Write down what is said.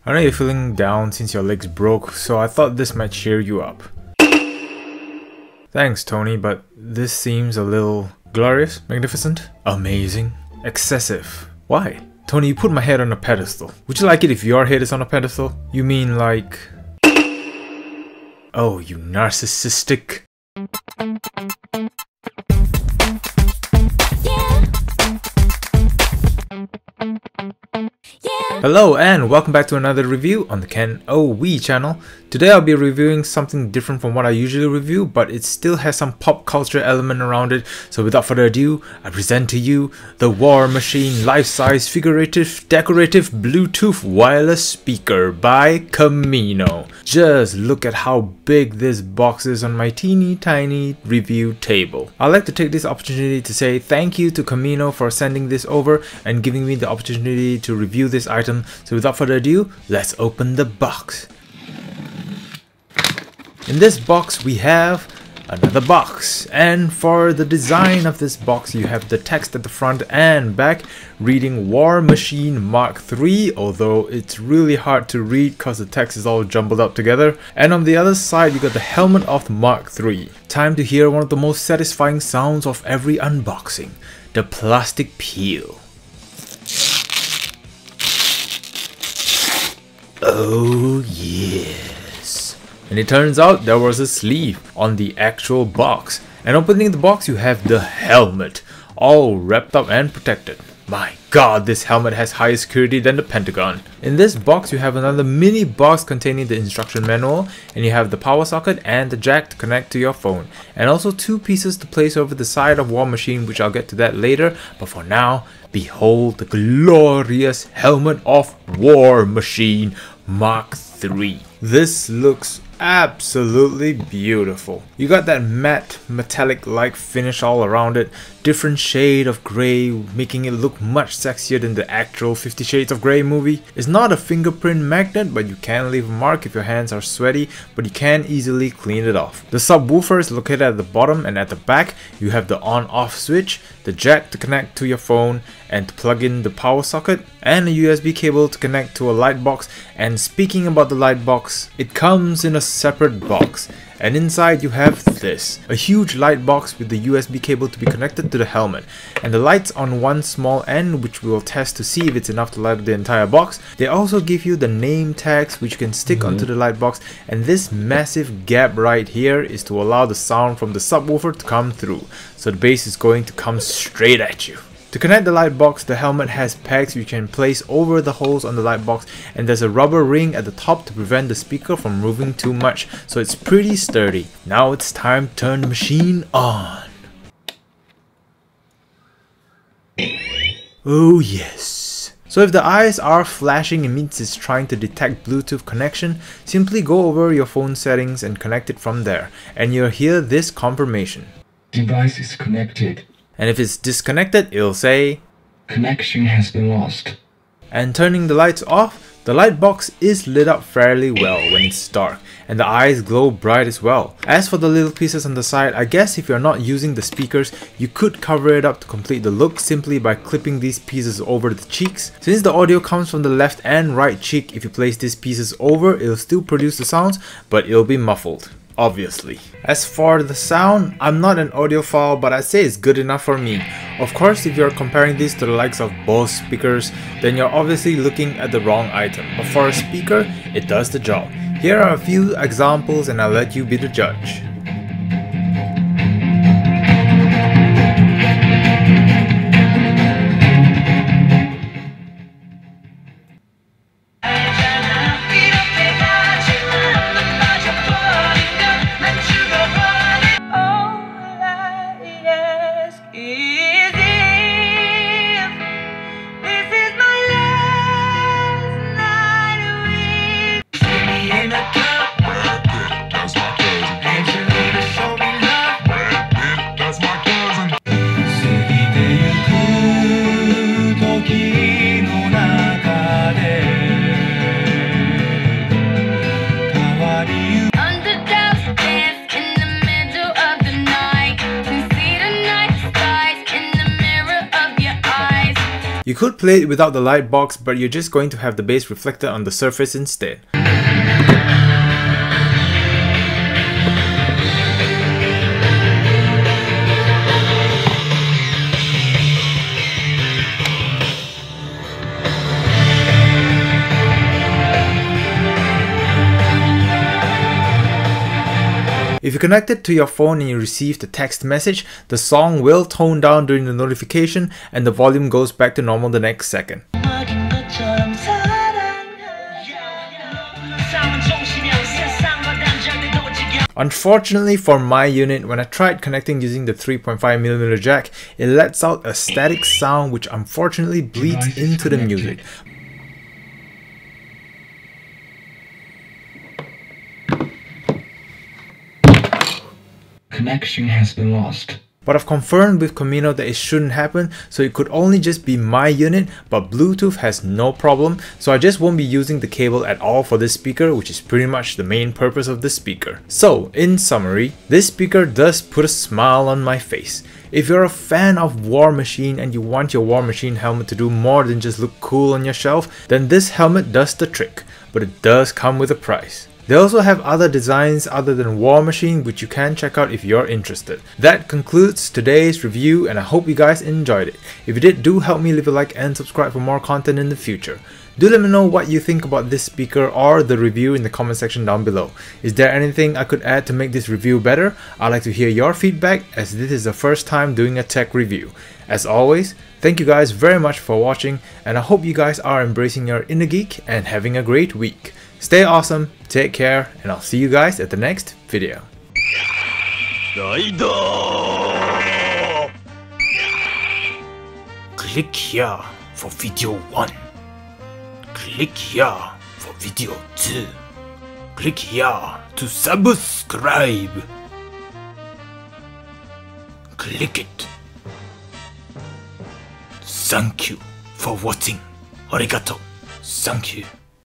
I know you're feeling down since your legs broke, so I thought this might cheer you up. Thanks, Tony, but this seems a little glorious, magnificent, amazing, excessive. Why? Tony, you put my head on a pedestal. Would you like it if your head is on a pedestal? You mean like... Oh, you narcissistic... Hello and welcome back to another review on the Camino channel. Today I'll be reviewing something different from what I usually review, but it still has some pop culture element around it. So without further ado, I present to you the War Machine life-size figurative decorative Bluetooth wireless speaker by Camino. Just look at how big this box is on my teeny tiny review table. I'd like to take this opportunity to say thank you to Camino for sending this over and giving me the opportunity to review this item. So without further ado, let's open the box. In this box we have another box, and for the design of this box you have the text at the front and back reading War Machine Mark III, although it's really hard to read because the text is all jumbled up together. And on the other side you got the helmet of the Mark III. Time to hear one of the most satisfying sounds of every unboxing, the plastic peel. Oh yes. And it turns out there was a sleeve on the actual box. And opening the box you have the helmet, all wrapped up and protected. My god, this helmet has higher security than the Pentagon. In this box you have another mini box containing the instruction manual, and you have the power socket and the jack to connect to your phone. And also two pieces to place over the side of War Machine, which I'll get to that later. But for now, behold the glorious helmet of War Machine Mark III. This looks absolutely beautiful. You got that matte metallic like finish all around it, different shade of grey, making it look much sexier than the actual 50 Shades of Grey movie. It's not a fingerprint magnet, but you can leave a mark if your hands are sweaty, but you can easily clean it off. The subwoofer is located at the bottom, and at the back you have the on-off switch, the jack to connect to your phone and to plug in the power socket, and a USB cable to connect to a light box. And speaking about the light box, it comes in a separate box, and inside you have this, a huge light box with the USB cable to be connected to the helmet, and the lights on one small end, which we will test to see if it's enough to light up the entire box. They also give you the name tags which you can stick onto the light box, and this massive gap right here is to allow the sound from the subwoofer to come through, so the bass is going to come straight at you. To connect the light box, the helmet has pegs you can place over the holes on the light box, and there's a rubber ring at the top to prevent the speaker from moving too much, so it's pretty sturdy. Now it's time to turn the machine on. Oh yes. So if the eyes are flashing, it means it's trying to detect Bluetooth connection. Simply go over your phone settings and connect it from there, and you'll hear this confirmation. Device is connected. And if it's disconnected, it'll say connection has been lost. And turning the lights off, the light box is lit up fairly well when it's dark, and the eyes glow bright as well. As for the little pieces on the side, I guess if you're not using the speakers, you could cover it up to complete the look simply by clipping these pieces over the cheeks. Since the audio comes from the left and right cheek, if you place these pieces over, it'll still produce the sounds, but it'll be muffled, obviously. As for the sound, I'm not an audiophile, but I'd say it's good enough for me. Of course, if you're comparing this to the likes of Bose speakers, then you're obviously looking at the wrong item. But for a speaker, it does the job. Here are a few examples and I'll let you be the judge. In a cup, that's my cousin. could play it without the light box, but you're just going to have the bass reflected on the surface instead. If you connect it to your phone and you receive the text message, the song will tone down during the notification and the volume goes back to normal the next second. Unfortunately for my unit, when I tried connecting using the 3.5mm jack, it lets out a static sound which unfortunately bleeds into the music. Connection has been lost. But I've confirmed with Camino that it shouldn't happen, so it could only just be my unit, but Bluetooth has no problem, so I just won't be using the cable at all for this speaker, which is pretty much the main purpose of the speaker. So, in summary, this speaker does put a smile on my face. If you're a fan of War Machine and you want your War Machine helmet to do more than just look cool on your shelf, then this helmet does the trick, but it does come with a price. They also have other designs other than War Machine which you can check out if you're interested. That concludes today's review and I hope you guys enjoyed it. If you did, do help me leave a like and subscribe for more content in the future. Do let me know what you think about this speaker or the review in the comment section down below. Is there anything I could add to make this review better? I'd like to hear your feedback as this is the first time doing a tech review. As always, thank you guys very much for watching and I hope you guys are embracing your inner geek and having a great week. Stay awesome, take care, and I'll see you guys at the next video. Click here for video 1. Click here for video 2. Click here to subscribe. Click it. Thank you for watching. Arigato. Thank you.